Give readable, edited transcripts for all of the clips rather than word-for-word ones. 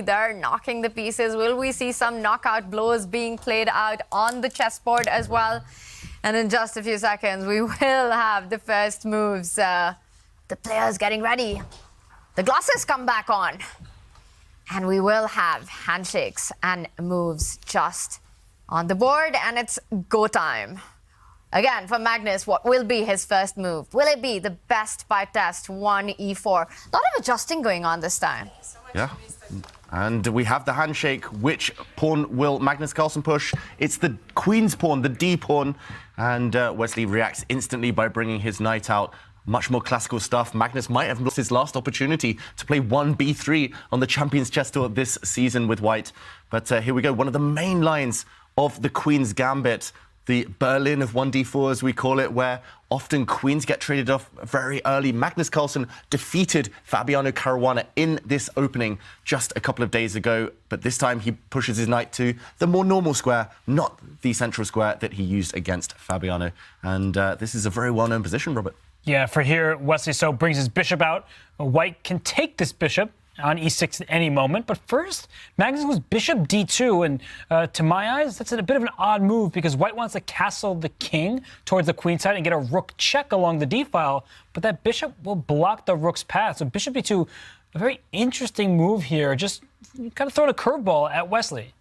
They're knocking the pieces. Will we see some knockout blows being played out on the chessboard as well? And in just a few seconds, we will have the first moves. The players getting ready. The glasses come back on. And we will have handshakes and moves just on the board. And it's go time. Again, for Magnus, what will be his first move? Will it be the best by test, 1e4? A lot of adjusting going on this time. Yeah. And we have the handshake. Which pawn will Magnus Carlsen push? It's the queen's pawn, the D pawn. And Wesley reacts instantly by bringing his knight out. Much more classical stuff. Magnus might have lost his last opportunity to play 1b3 on the Champions Chess Tour this season with white. But here we go. One of the main lines of the Queen's Gambit. The Berlin of 1d4, as we call it, where often queens get traded off very early. Magnus Carlsen defeated Fabiano Caruana in this opening just a couple of days ago, but this time he pushes his knight to the more normal square, not the central square that he used against Fabiano. And this is a very well-known position, Robert. Yeah, for here, Wesley so brings his bishop out. White can take this bishop on e6 at any moment. But first, Magnus goes bishop d2, and to my eyes, that's a bit of an odd move because white wants to castle the king towards the queen side and get a rook check along the d file, but that bishop will block the rook's path. So bishop d2, a very interesting move here, just kind of throwing a curveball at Wesley.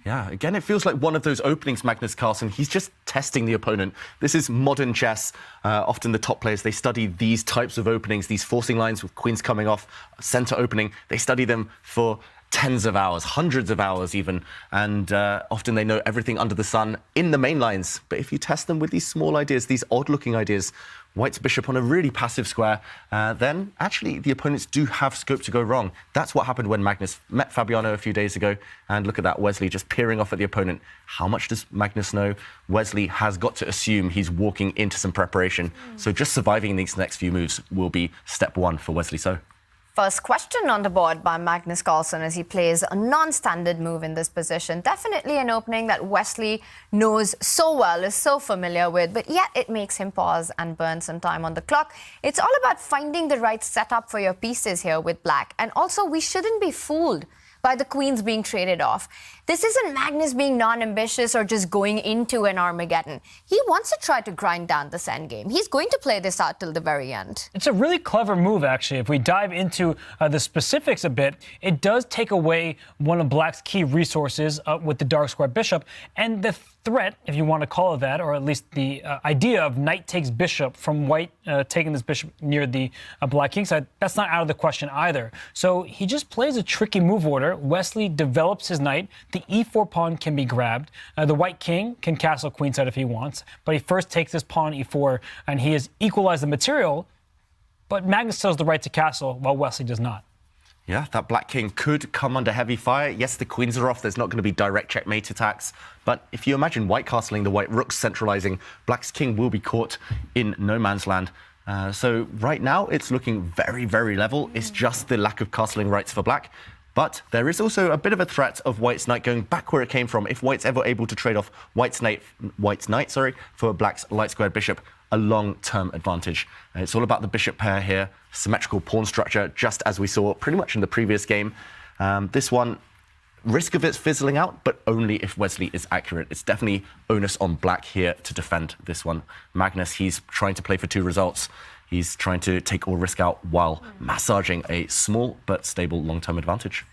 Yeah, again, it feels like one of those openings, Magnus Carlsen. He's just testing the opponent. This is modern chess. Often the top players, they study these types of openings, these forcing lines with queens coming off, center opening. They study them for tens of hours, hundreds of hours even. And often they know everything under the sun in the main lines. But if you test them with these small ideas, these odd-looking ideas, white's bishop on a really passive square, then actually the opponents do have scope to go wrong. That's what happened when Magnus met Fabiano a few days ago. And look at that, Wesley just peering off at the opponent. How much does Magnus know? Wesley has got to assume he's walking into some preparation. So just surviving these next few moves will be step one for Wesley So. First question on the board by Magnus Carlsen as he plays a non-standard move in this position. Definitely an opening that Wesley knows so well, is so familiar with, but yet it makes him pause and burn some time on the clock. It's all about finding the right setup for your pieces here with black. And also, we shouldn't be fooled by the queens being traded off. This isn't Magnus being non-ambitious or just going into an Armageddon. He wants to try to grind down this endgame. He's going to play this out till the very end. It's a really clever move, actually. If we dive into the specifics a bit, it does take away one of black's key resources with the dark square bishop, and the threat, if you want to call it that, or at least the idea of knight takes bishop from white taking this bishop near the black king side, that's not out of the question either. So he just plays a tricky move order. Wesley develops his knight. The e4 pawn can be grabbed. The white king can castle queenside if he wants, but he first takes this pawn e4, and he has equalized the material, but Magnus still has the right to castle, while Wesley does not. Yeah, that black king could come under heavy fire. Yes, the queens are off. There's not going to be direct checkmate attacks. But if you imagine white castling, the white rooks centralizing, black's king will be caught in no man's land. So right now, it's looking very, very level. It's just the lack of castling rights for black. But there is also a bit of a threat of white's knight going back where it came from. If white's ever able to trade off white's knight for black's light squared bishop, a long-term advantage. It's all about the bishop pair here, symmetrical pawn structure, just as we saw pretty much in the previous game. This one, risk of it fizzling out, but only if Wesley is accurate. It's definitely onus on black here to defend this one. Magnus, he's trying to play for two results. He's trying to take all risk out while massaging a small but stable long-term advantage.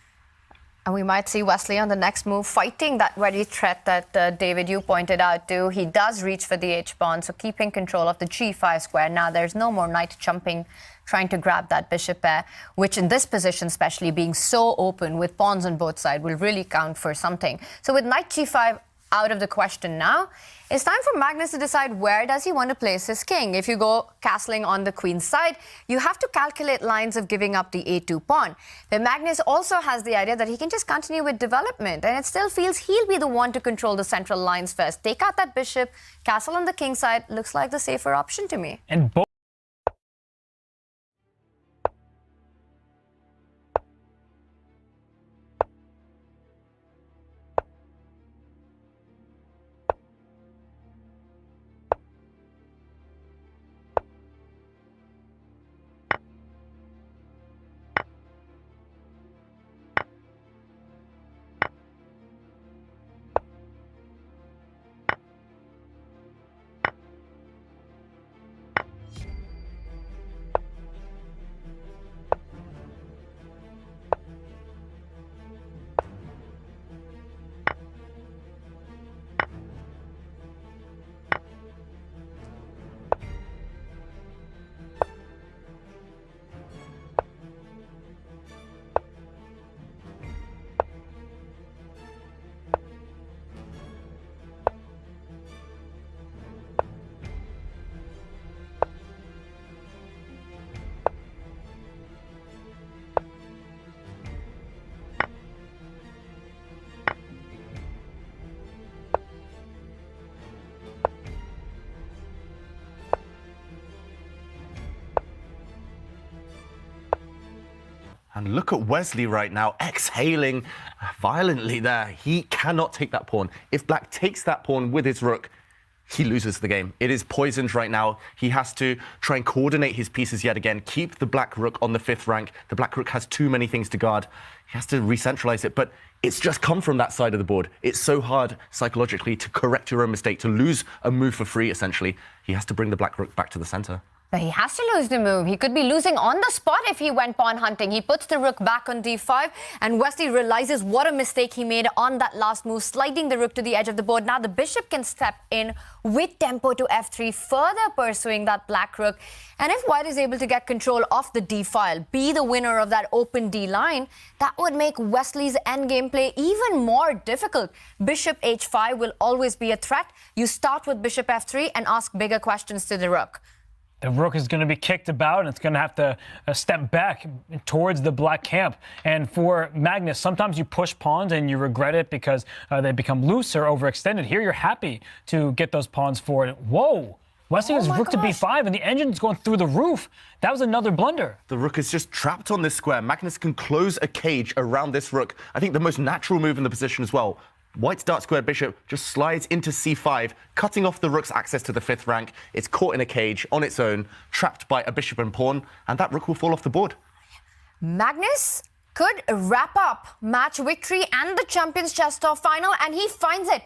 And we might see Wesley on the next move fighting that very threat that, David, you pointed out too. He does reach for the h-pawn, so keeping control of the g5 square. Now there's no more knight jumping, trying to grab that bishop pair, which in this position, especially being so open with pawns on both sides, will really count for something. So with knight g5 out of the question now, it's time for Magnus to decide where does he want to place his king. If you go castling on the queen's side, you have to calculate lines of giving up the a2 pawn. But Magnus also has the idea that he can just continue with development, and it still feels he'll be the one to control the central lines first. Take out that bishop, castle on the king side, looks like the safer option to me. And both And look at Wesley right now, exhaling violently there. He cannot take that pawn. If black takes that pawn with his rook, he loses the game. It is poisoned right now. He has to try and coordinate his pieces yet again, keep the black rook on the 5th rank. The black rook has too many things to guard. He has to re-centralize it, but it's just come from that side of the board. It's so hard psychologically to correct your own mistake, to lose a move for free, essentially. He has to bring the black rook back to the center. But he has to lose the move. He could be losing on the spot if he went pawn hunting. He puts the rook back on d5, and Wesley realizes what a mistake he made on that last move, sliding the rook to the edge of the board. Now the bishop can step in with tempo to f3, further pursuing that black rook. And if white is able to get control of the d file, be the winner of that open d line, that would make Wesley's endgame play even more difficult. Bishop h5 will always be a threat. You start with bishop f3 and ask bigger questions to the rook. The rook is going to be kicked about, and it's going to have to step back towards the black camp. And for Magnus, sometimes you push pawns and you regret it because they become loose or overextended. Here, you're happy to get those pawns forward. Whoa! Wesley has rook to b5, and the engine's going through the roof. That was another blunder. The rook is just trapped on this square. Magnus can close a cage around this rook. I think the most natural move in the position as well. White's dark square bishop just slides into c5, cutting off the rook's access to the 5th rank. It's caught in a cage on its own, trapped by a bishop and pawn, and that rook will fall off the board. Magnus could wrap up match victory and the Champions Chess Tour final, and he finds it.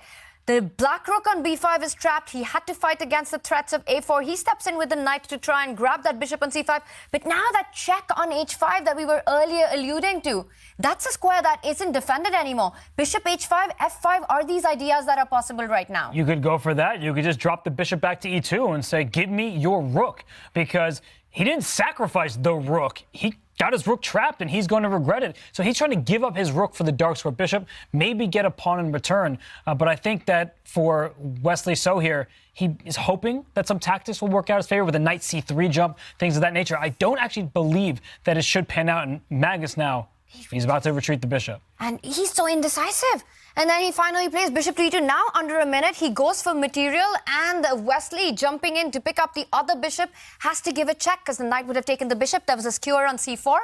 The black rook on b5 is trapped. He had to fight against the threats of a4. He steps in with the knight to try and grab that bishop on c5. But now that check on h5 that we were earlier alluding to, that's a square that isn't defended anymore. Bishop h5, f5 are these ideas that are possible right now. You could go for that. You could just drop the bishop back to e2 and say, give me your rook, because he didn't sacrifice the rook. He got his rook trapped, and he's going to regret it. So he's trying to give up his rook for the dark square bishop, maybe get a pawn in return. But I think that for Wesley So here, he is hoping that some tactics will work out in his favor with a knight c3 jump, things of that nature. I don't actually believe that it should pan out, and Magnus now, he's about to retreat the bishop. And he's so indecisive. And then he finally plays bishop to e2. Now, under a minute, he goes for material, and Wesley, jumping in to pick up the other bishop, has to give a check because the knight would have taken the bishop. There was a skewer on c4.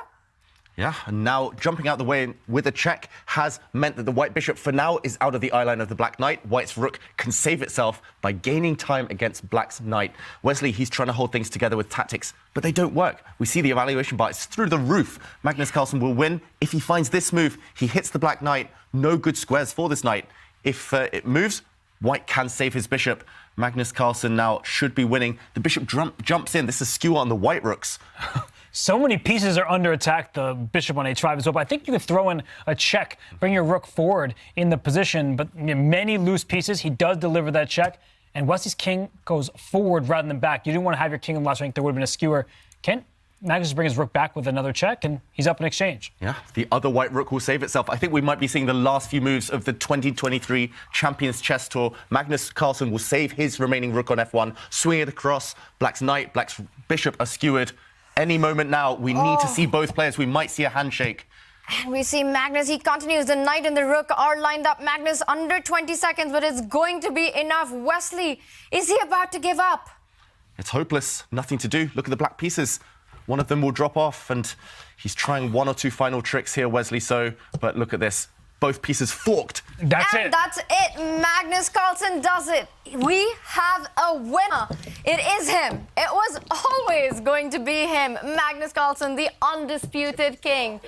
Yeah, and now jumping out the way with a check has meant that the white bishop for now is out of the eye line of the black knight. White's rook can save itself by gaining time against black's knight. Wesley, he's trying to hold things together with tactics, but they don't work. We see the evaluation bar, it's through the roof. Magnus Carlsen will win. If he finds this move, he hits the black knight. No good squares for this knight. If it moves, white can save his bishop. Magnus Carlsen now should be winning. The bishop jumps in. This is skewer on the white rooks. So many pieces are under attack, the bishop on h5 as well. But I think you could throw in a check, bring your rook forward in the position. But many loose pieces. He does deliver that check. And Wesley's king goes forward rather than back. You didn't want to have your king in the last rank. There would have been a skewer. Can Magnus bring his rook back with another check, and he's up in exchange. Yeah, the other white rook will save itself. I think we might be seeing the last few moves of the 2023 Champions Chess Tour. Magnus Carlsen will save his remaining rook on f1, swing it across. Black's knight, black's bishop are skewered. Any moment now, we need to see both players. We might see a handshake. And we see Magnus, he continues. The knight and the rook are lined up. Magnus under 20 seconds, but it's going to be enough. Wesley, is he about to give up? It's hopeless. Nothing to do. Look at the black pieces. One of them will drop off, and he's trying one or two final tricks here, Wesley So. But look at this. Both pieces forked. That's it. And that's it. Magnus Carlsen does it. We have a winner. It is him. It was always going to be him. Magnus Carlsen, the undisputed king.